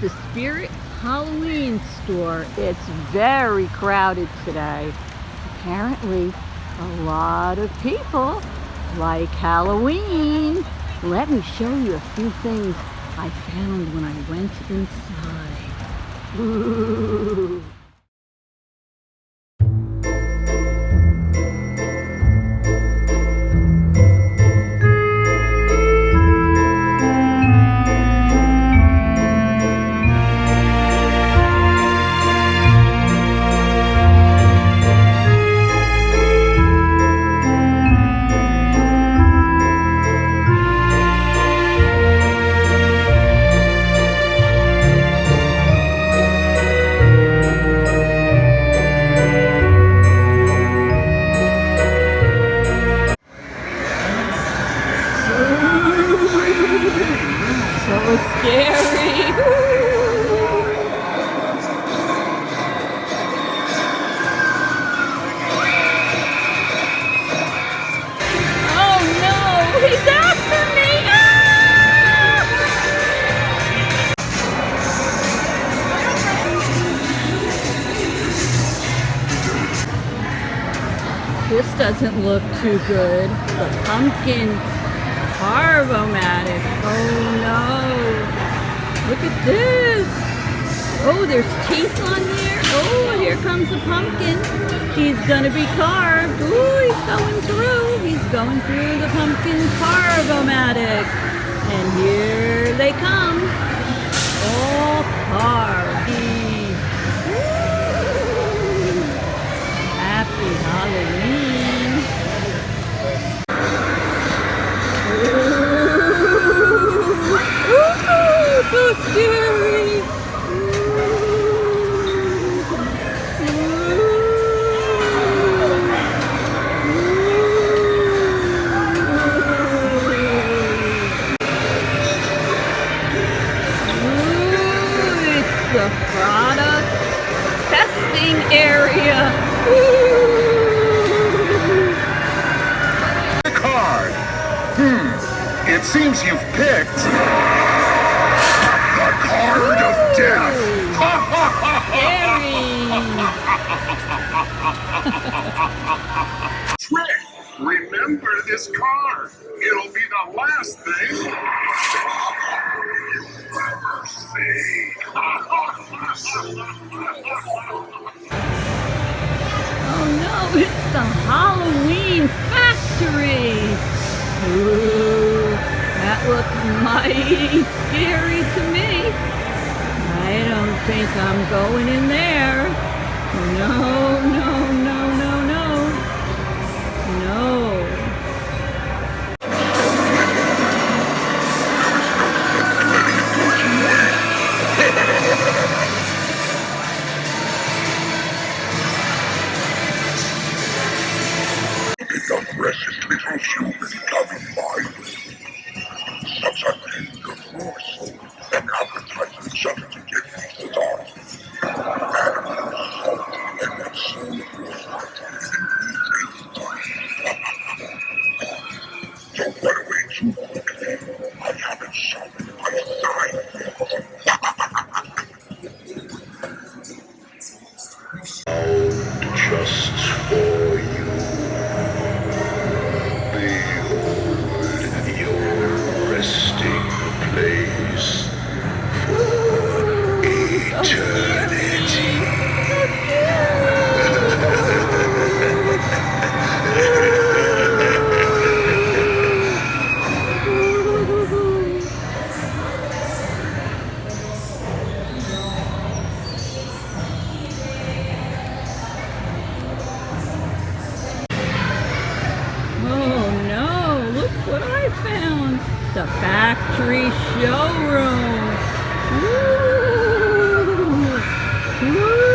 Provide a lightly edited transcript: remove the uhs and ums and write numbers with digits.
the Spirit Halloween store. It's very crowded today. Apparently, a lot of people like Halloween. Let me show you a few things I found when I went inside. Ooh. So scary. Oh no, he's after me. This doesn't look too good. The pumpkin Farberware. Oh no. Look at this. Oh, there's teeth on there. Oh, here comes the pumpkin. He's gonna be carved. Ooh, he's going through. He's going through the pumpkin Farberware. And here they come. All carved. Ooh. Happy Halloween. So scary! It's the product testing area. The card. It seems you've picked the card of death. Trick. Remember this card. It'll be the last thing you'll ever see. Oh no, it's the Halloween factory. Ooh, that looks mighty scary to me. I don't think I'm going in there. No, no, no, no, no. No. The precious little human coming my way. Such a tender morsel, an appetizing something to get pieces off. Animal salt and that soul of your heart Don't run away too quickly. I haven't sharpened my side. Just for you. Behold your resting place for eternity. The factory showroom. Ooh. Ooh.